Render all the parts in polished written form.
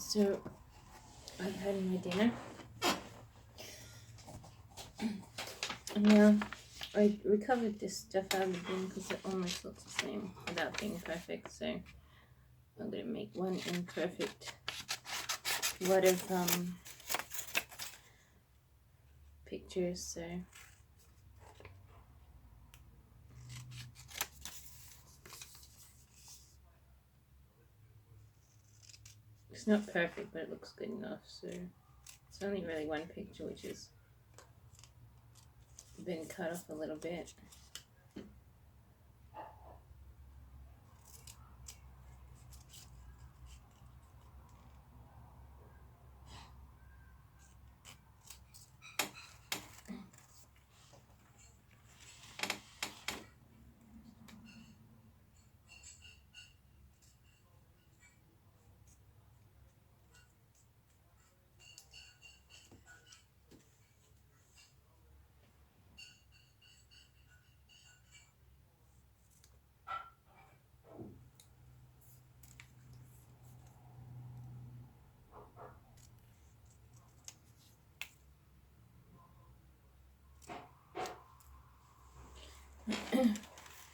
So I had my dinner. And now I recovered this stuff out of the bin because it almost looks the same without being perfect. So I'm going to make one imperfect lot of pictures. So it's not perfect, but it looks good enough. So it's only really one picture, which has been cut off a little bit.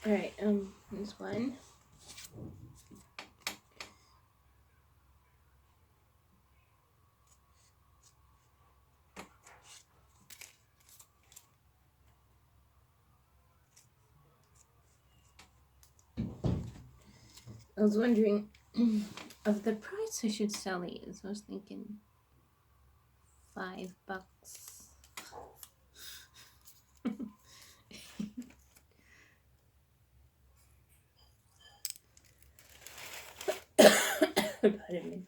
Alright, here's one. I was wondering of the price I should sell these. I was thinking $5. Pardon me.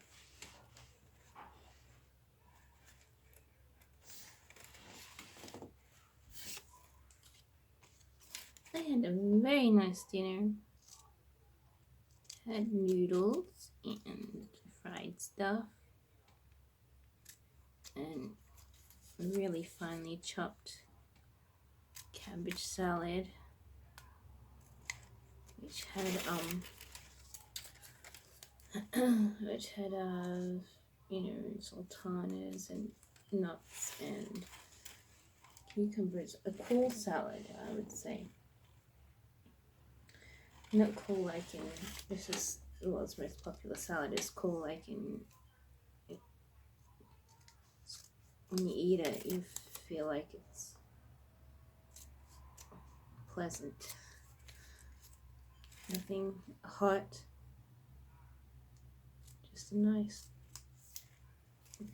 I had a very nice dinner. Had noodles and fried stuff and really finely chopped cabbage salad, which had sultanas and nuts and cucumbers. A cool salad, I would say. Not cool like in this is the world's most popular salad. It's cool like in when you eat it, you feel like it's pleasant. Nothing hot. Just a nice,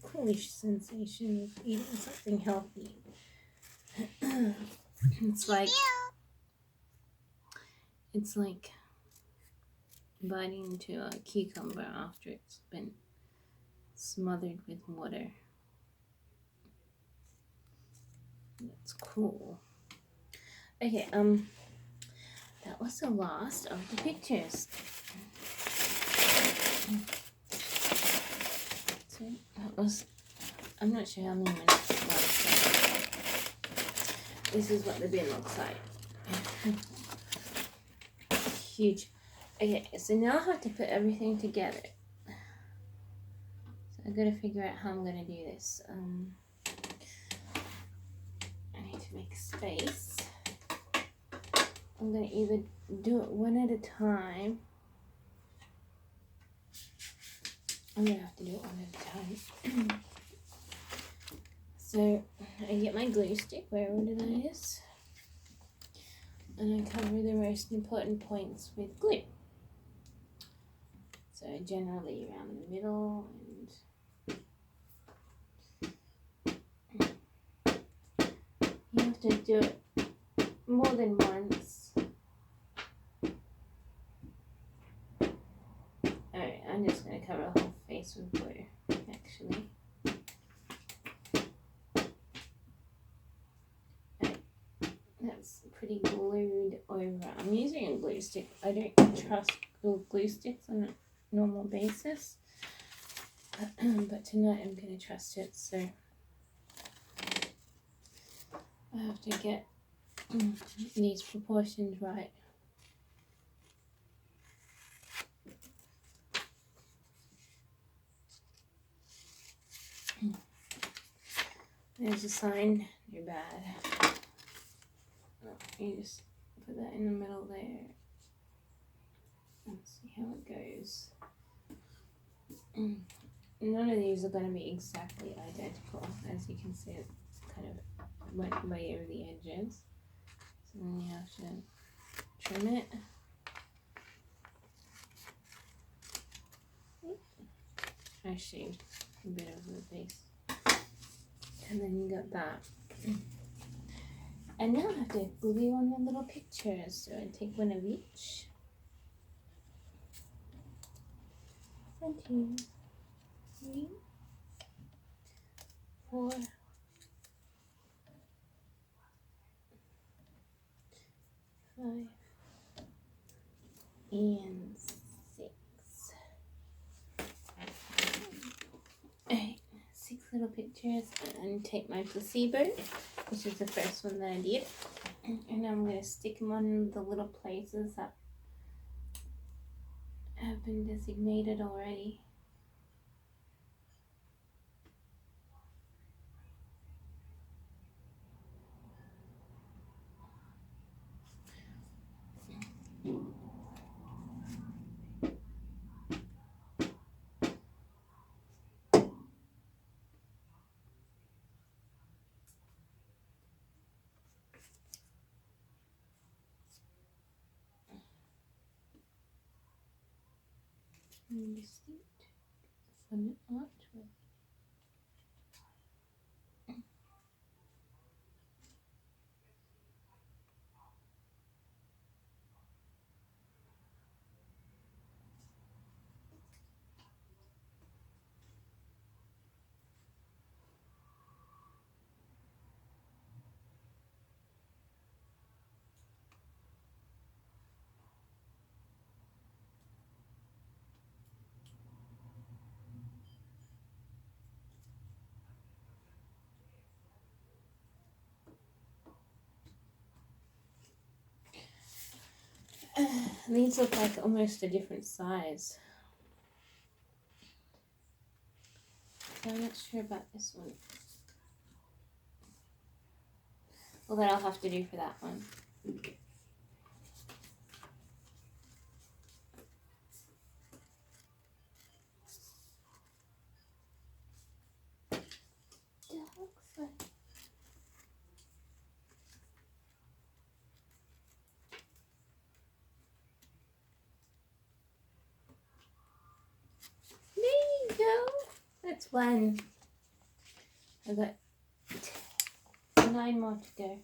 coolish sensation of eating something healthy. It's like biting into a cucumber after it's been smothered with water. That's cool. Okay, that was the last of the pictures. So that was, I'm not sure how many minutes it was. This is what the bin looks like. Huge. Okay, so now I have to put everything together. So I've got to figure out how I'm going to do this. I need to make space. I'm going to either do it one at a time. I'm going to have to do it one at a time. So I get my glue stick, wherever that is, and I cover the most important points with glue. So generally around the middle, and you have to do it more than once. Alright, I'm just going to cover the whole face with glue, actually. That's pretty glued over. I'm using a glue stick. I don't trust glue sticks on a normal basis, but tonight I'm going to trust it, so I have to get these proportions right. There's a sign. You're bad. You just put that in the middle there. Let's see how it goes. None of these are going to be exactly identical. As you can see, it kind of went way over the edges. So then you have to trim it. I shaved a bit over the base. And then you got that. And now I have to glue on the little pictures. So I take one of each. 1, 2, 3, 4, 5, and 6. Alright, 6 little pictures, and take my placebo, which is the first one that I did, and I'm going to stick them on the little places that have been designated already. Distinct from the artwork. These look like almost a different size. So I'm not sure about this one. Well, that I'll have to do for that one. There you go. That's one. I've got 9 more to go.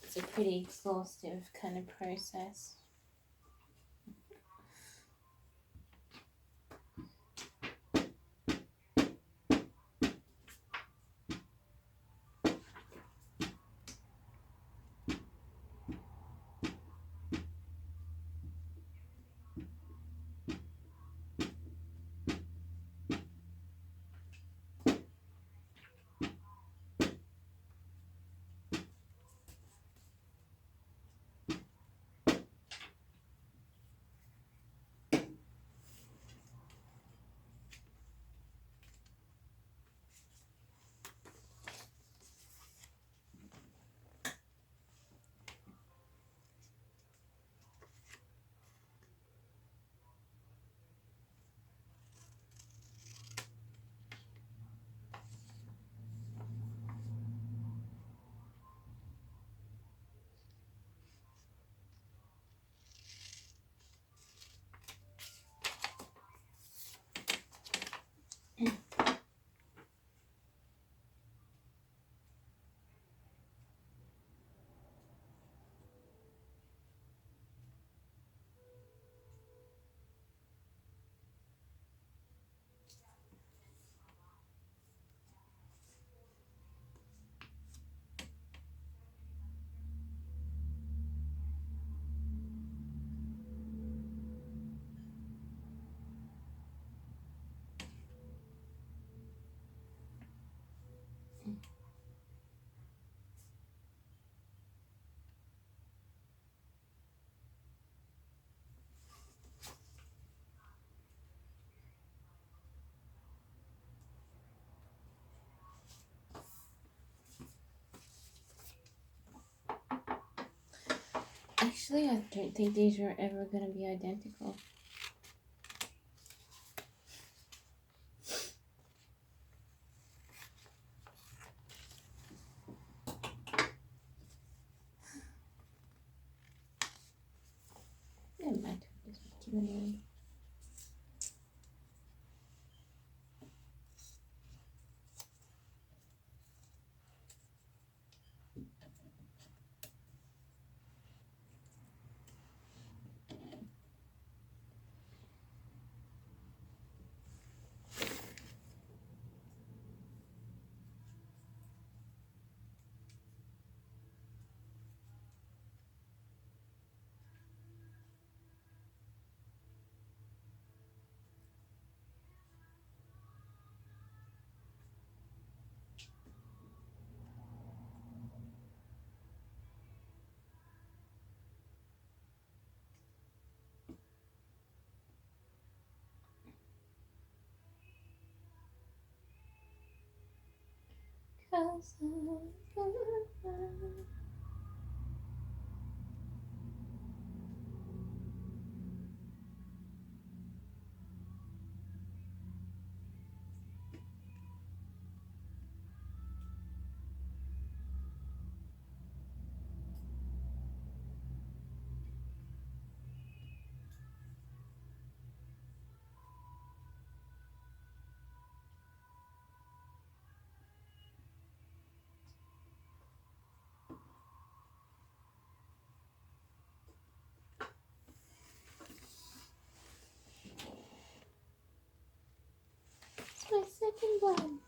It's a pretty exhaustive kind of process. Actually, I don't think these are ever going to be identical. Never mind. Just keep it in. It's my second one.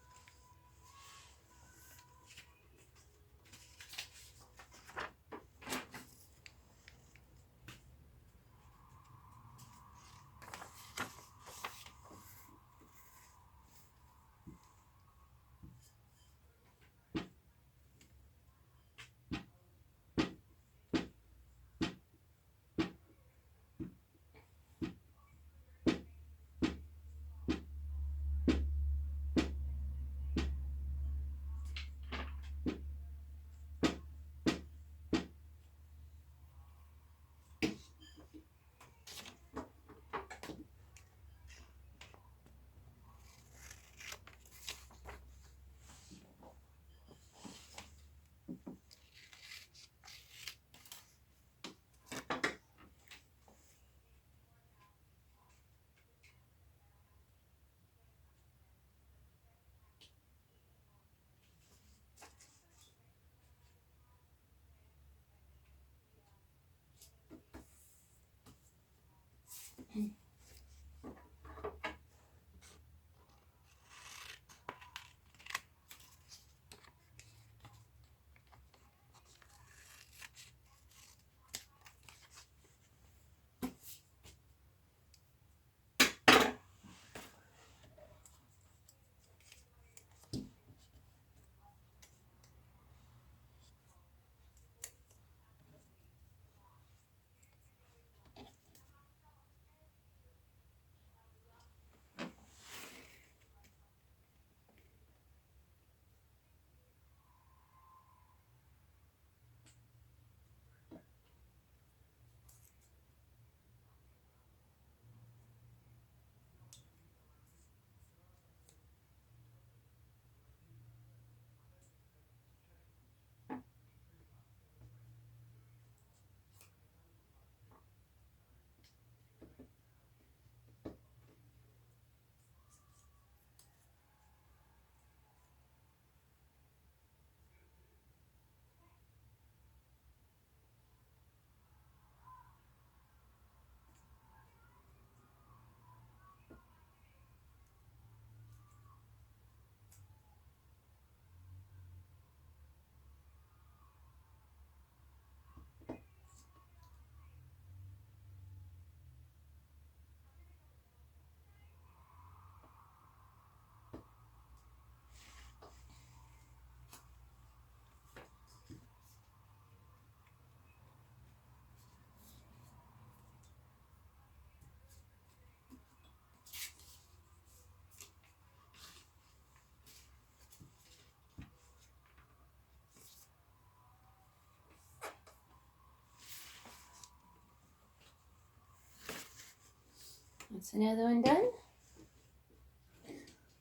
That's another one done.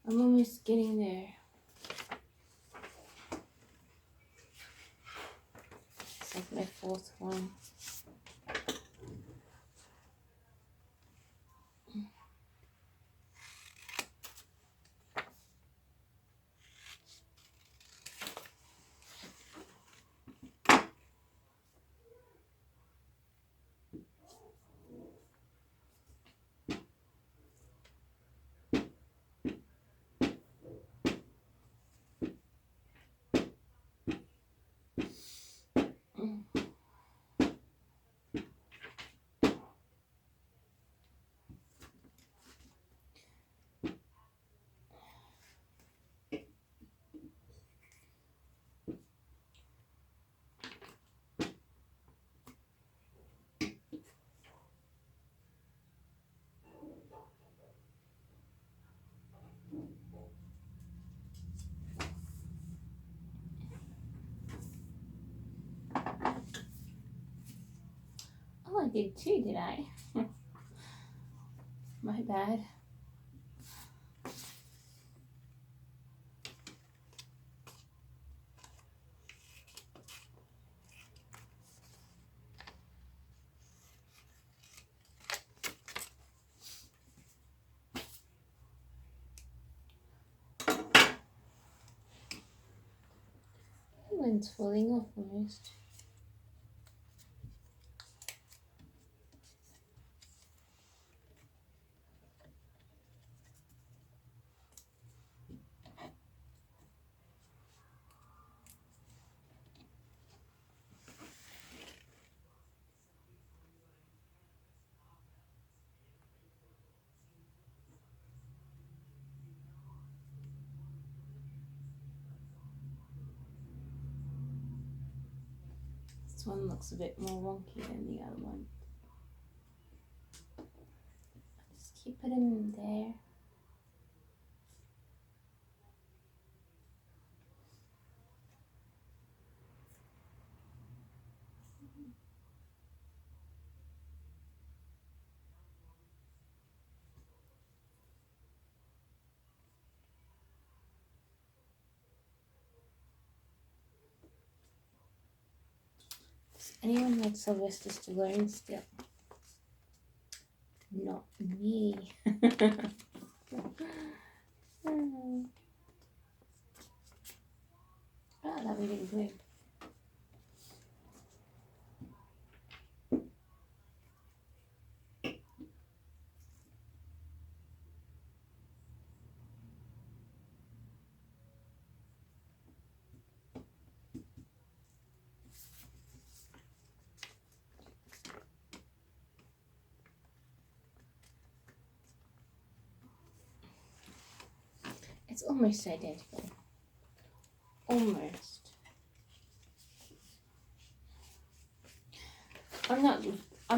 I'm almost getting there. It's like my fourth one. Oh, I did two, did I? My bad. One's falling off almost. This one looks a bit more wonky than the other one. Just keep it in there. Does anyone like Sylvester Stallone still? Not me. Oh, that would be good. It's almost identical. Almost. I'm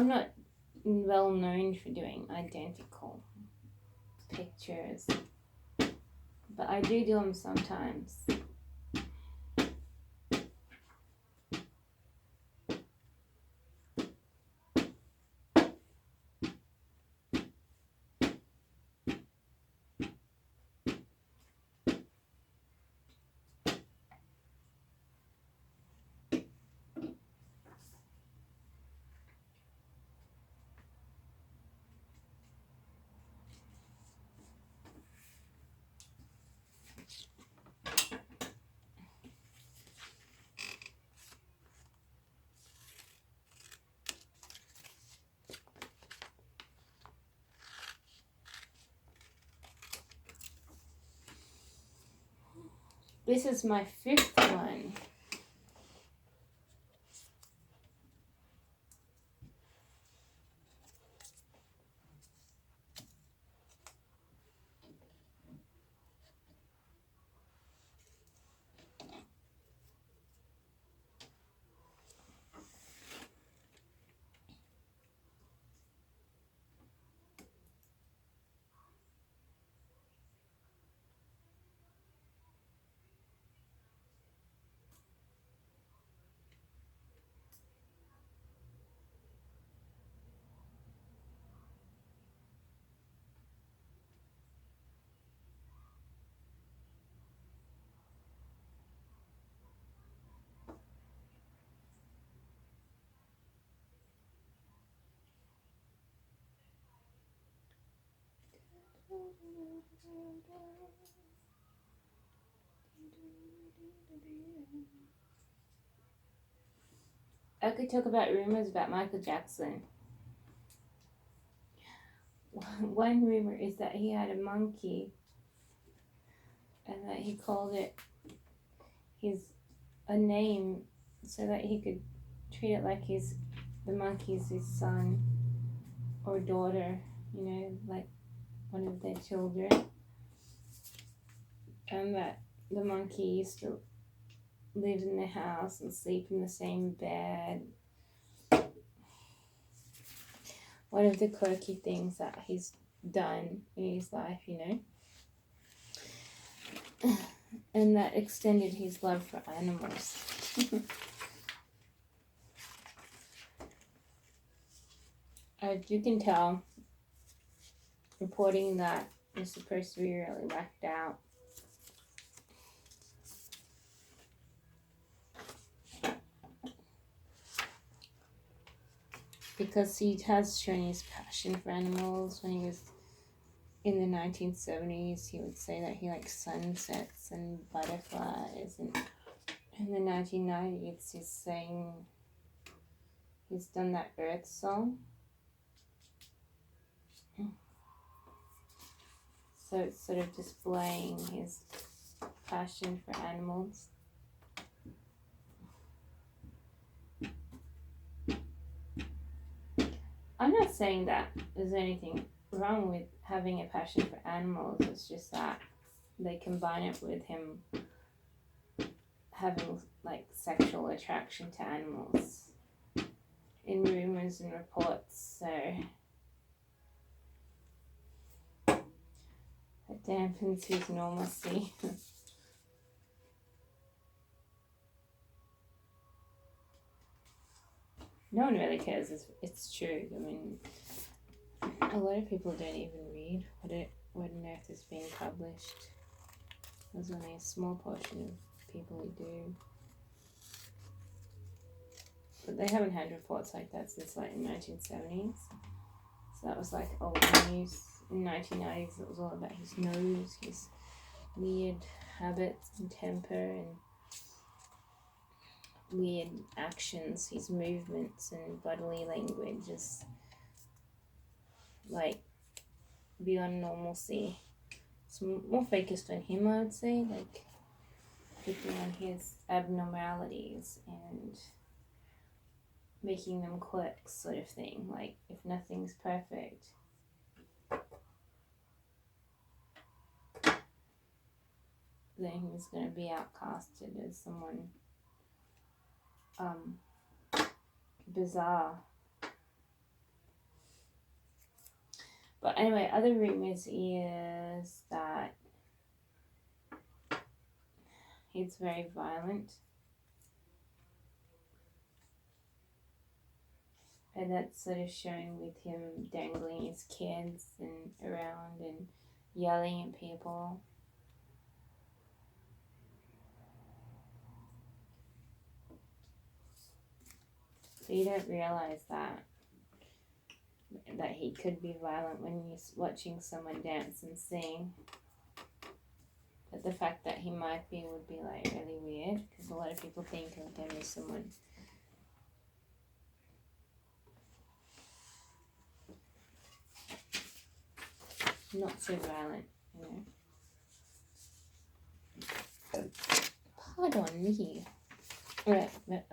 not well known for doing identical pictures, but I do them sometimes. This is my fifth one. I could talk about rumors about Michael Jackson. One rumor is that he had a monkey and that he called it a name so that he could treat it like the monkey's his son or daughter, like one of their children. And that the monkey used to live in the house and sleep in the same bed. One of the quirky things that he's done in his life, and that extended his love for animals. As you can tell, reporting that is supposed to be really whacked out. Because he has shown his passion for animals. When he was in the 1970s, he would say that he likes sunsets and butterflies. And in the 1990s, he's done that Earth song. So it's sort of displaying his passion for animals. I'm not saying that there's anything wrong with having a passion for animals. It's just that they combine it with him having like sexual attraction to animals in rumors and reports. So it dampens his normalcy. No one really cares if it's true. I mean, a lot of people don't even read what on earth is being published. There's only a small portion of people who do. But they haven't had reports like that since like the 1970s. So that was like old news. In the 1990s, it was all about his nose, his weird habits and temper and weird actions, his movements and bodily language is like beyond normalcy. It's more focused on him, I would say, like picking on his abnormalities and making them quirks, sort of thing. Like if nothing's perfect, then he's going to be outcasted as someone bizarre. But anyway, other rumors is that he's very violent. And that's sort of shown with him dangling his kids and around and yelling at people. So you don't realize that he could be violent when you're watching someone dance and sing. But the fact that he might be would be like really weird, because a lot of people think of him as someone not so violent, Pardon me. Right, but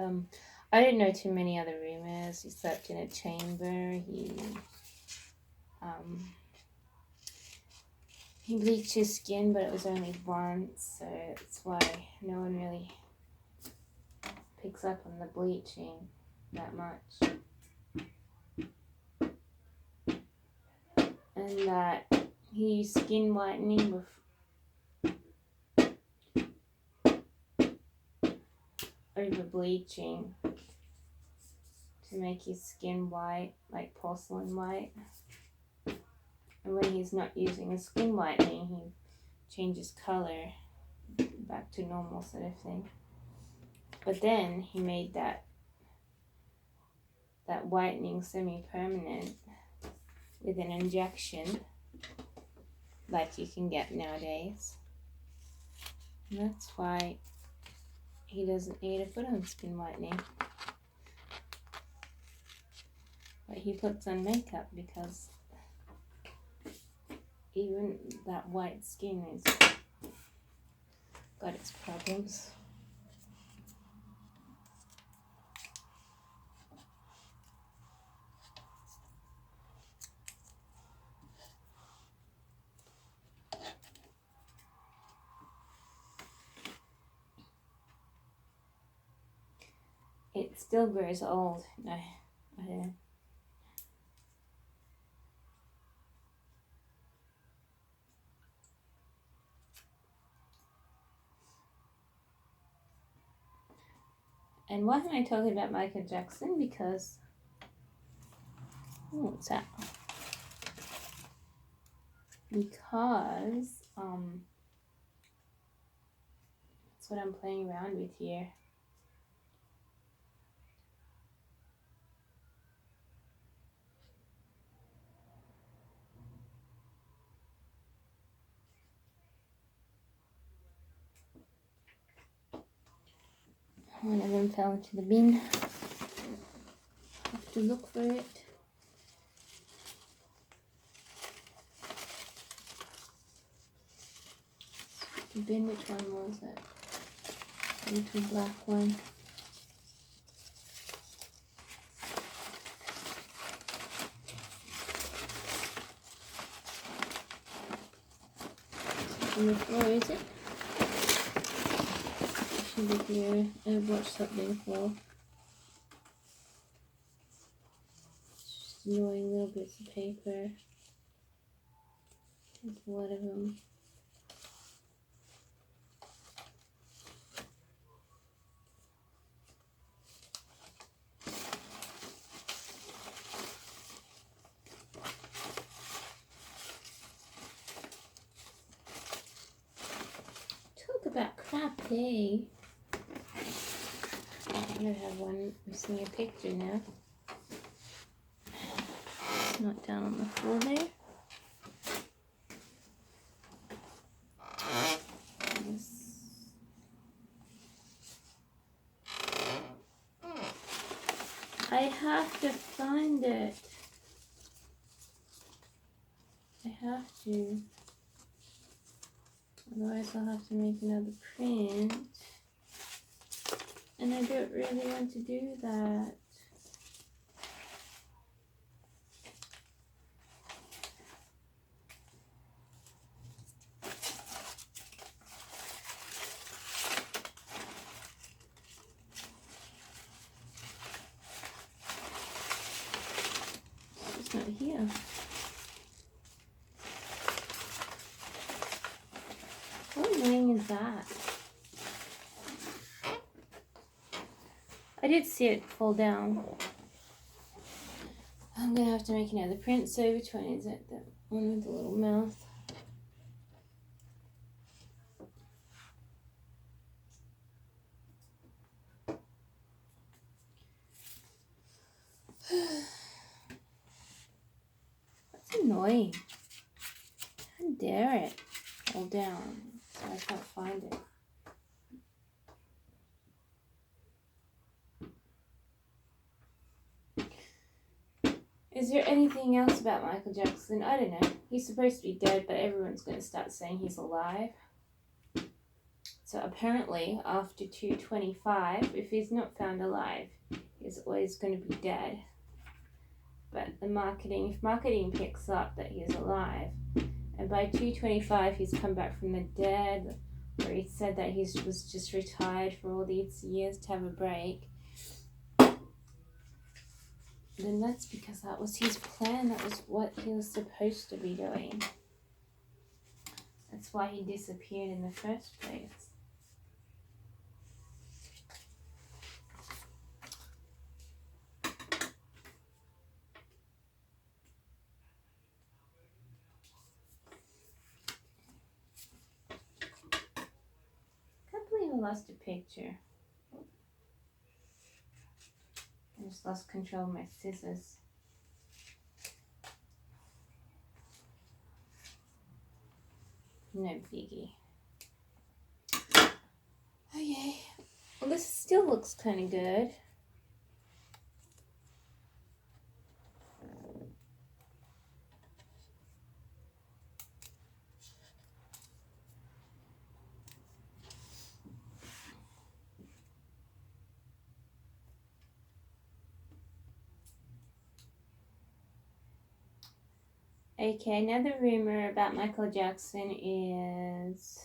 I didn't know too many other rumors. He slept in a chamber. He bleached his skin, but it was only once, so that's why no one really picks up on the bleaching that much. And that he used skin whitening over bleaching to make his skin white, like porcelain white. And when he's not using a skin whitening, he changes color back to normal, sort of thing. But then he made that whitening semi-permanent with an injection. like you can get nowadays. And that's why he doesn't need to put on skin whitening. But he puts on makeup because even that white skin is got its problems. It still grows old. No, I don't know. And why am I talking about Michael Jackson? Because, oh, what's that? Because, that's what I'm playing around with here. One of them fell into the bin. Have to look for it. The bin, which one was it? The little black one. On the floor, is it? Should be here. I've watched something for. Just annoying little bits of paper. There's a lot of them. Talk about crap, eh? I'm gonna have one missing a picture now. It's not down on the floor there. I have to find it. I have to. Otherwise I'll have to make another print. And I don't really want to do that. It's not here. How annoying is that? I did see it fall down. I'm gonna have to make another print. So which one is it? The one with the little mouth. That's annoying. How dare it fall down so I can't find it. Is there anything else about Michael Jackson? I don't know. He's supposed to be dead, but everyone's going to start saying he's alive. So apparently, after 225, if he's not found alive, he's always going to be dead. But the marketing, if marketing picks up that he's alive, and by 225 he's come back from the dead, or he said that he was just retired for all these years to have a break, then that's because that was his plan. That was what he was supposed to be doing. That's why he disappeared in the first place. Can't believe I lost a picture. I just lost control of my scissors. No biggie. Okay. Well, this still looks kind of good. Okay, another rumor about Michael Jackson is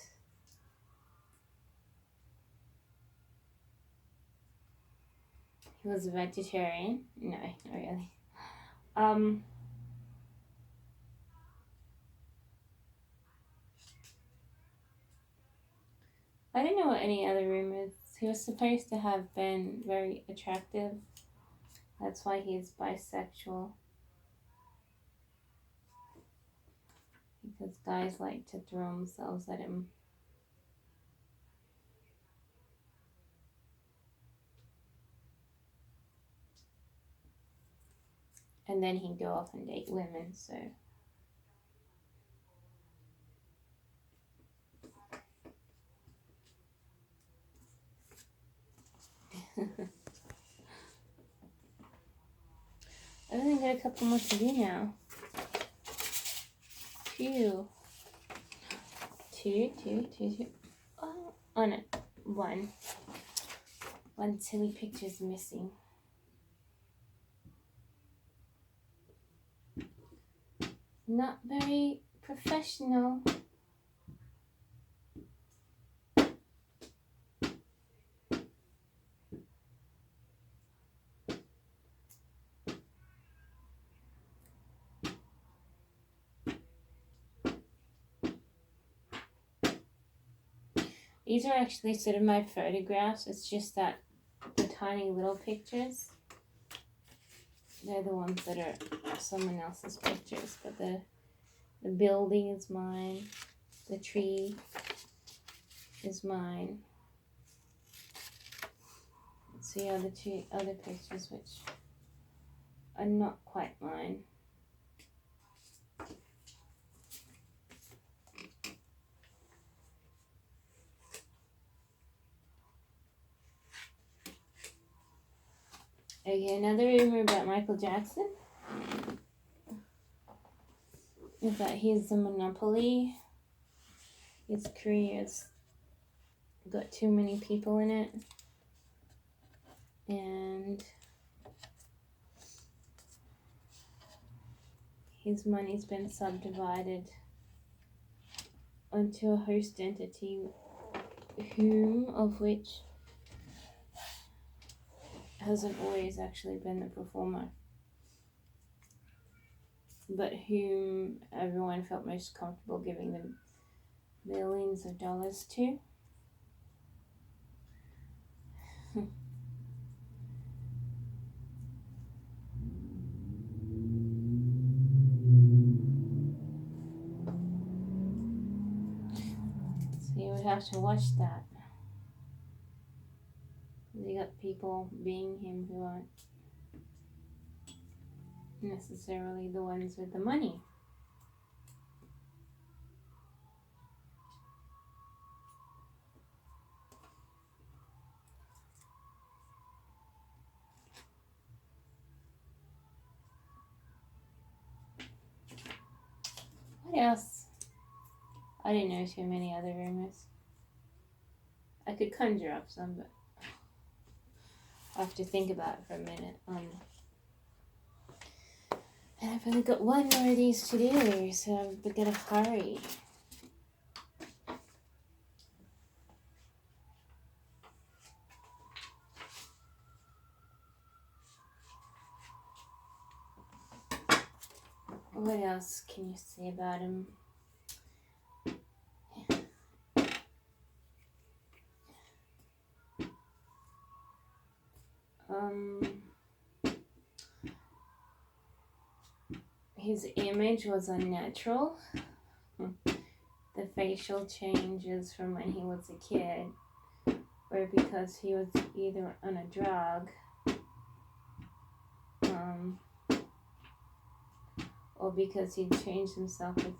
he was a vegetarian. No, not really. I don't know what any other rumors. He was supposed to have been very attractive. That's why he's bisexual. Because guys like to throw themselves at him. And then he'd go off and date women, so. I've only got a couple more to do now. Two. Oh no, one. One silly picture's missing. Not very professional. These are actually sort of my photographs. It's just that the tiny little pictures, they're the ones that are someone else's pictures. But the building is mine. The tree is mine. So yeah, the two other pictures which are not quite mine. Okay, another rumor about Michael Jackson is that he's a monopoly. His career's got too many people in it. And his money's been subdivided onto a host entity, whom of which hasn't always actually been the performer, but whom everyone felt most comfortable giving them millions of dollars to. So you would have to watch that. You got people being him who aren't necessarily the ones with the money. What else? I didn't know too many other rumors. I could conjure up some, but I have to think about it for a minute. And I've only got one more of these to do, so I've got to hurry. What else can you say about him? His image was unnatural. The facial changes from when he was a kid were because he was either on a drug or because he changed himself with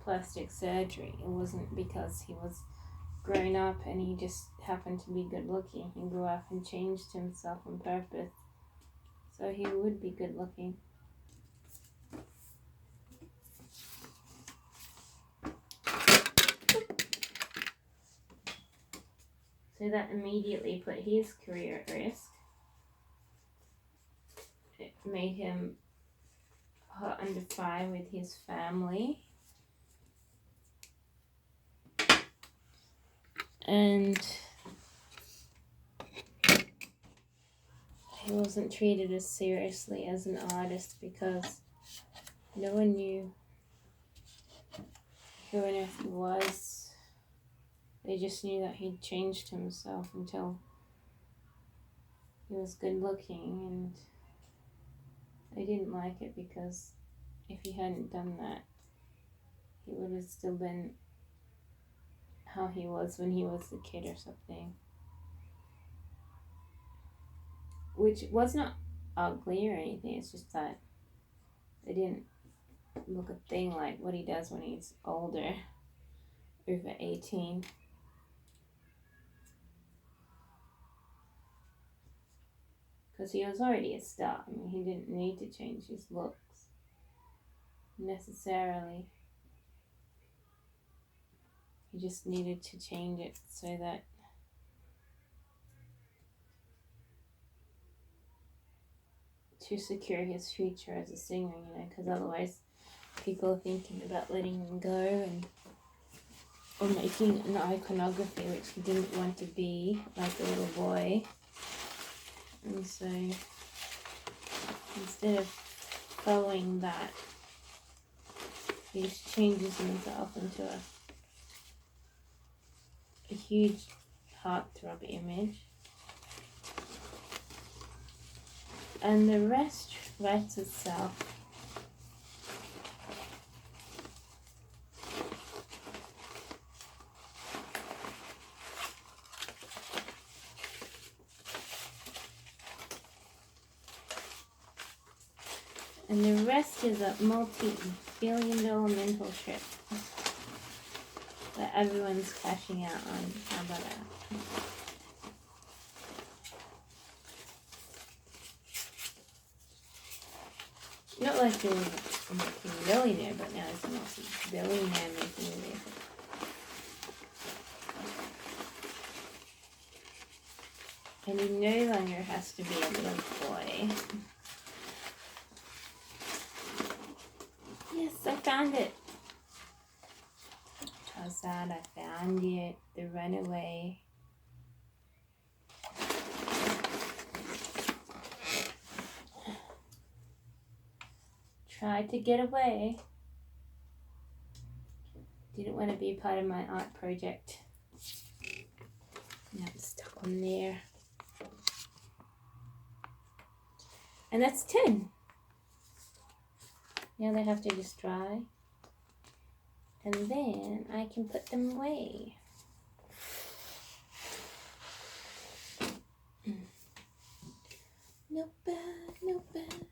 plastic surgery. It wasn't because he was grown up and he just happened to be good looking. He grew up and changed himself on purpose so he would be good looking. So that immediately put his career at risk. It made him hot under fire with his family. And he wasn't treated as seriously as an artist because no one knew who on earth he was. They just knew that he'd changed himself until he was good looking, and they didn't like it because if he hadn't done that, he would have still been how he was when he was a kid or something. Which was not ugly or anything, it's just that they didn't look a thing like what he does when he's older, over 18. Because he was already a star. I mean, he didn't need to change his looks necessarily. He just needed to change it so that to secure his future as a singer, because otherwise people are thinking about letting him go and or making an iconography, which he didn't want to be, like a little boy. And so instead of following that, he just changes himself into a huge heartthrob image. And the rest writes itself. And the rest is a multi-billion-dollar mental trip that everyone's cashing out on. How about that? Not like he was a multi-millionaire, but now he's a multi-billionaire making music. And he no longer has to be a little boy. Yes, I found it. Outside, I found it. The Runaway. Tried to get away. Didn't want to be part of my art project. Now I'm stuck on there. And that's 10. Now they have to just dry. And then I can put them away. No bad, no bad.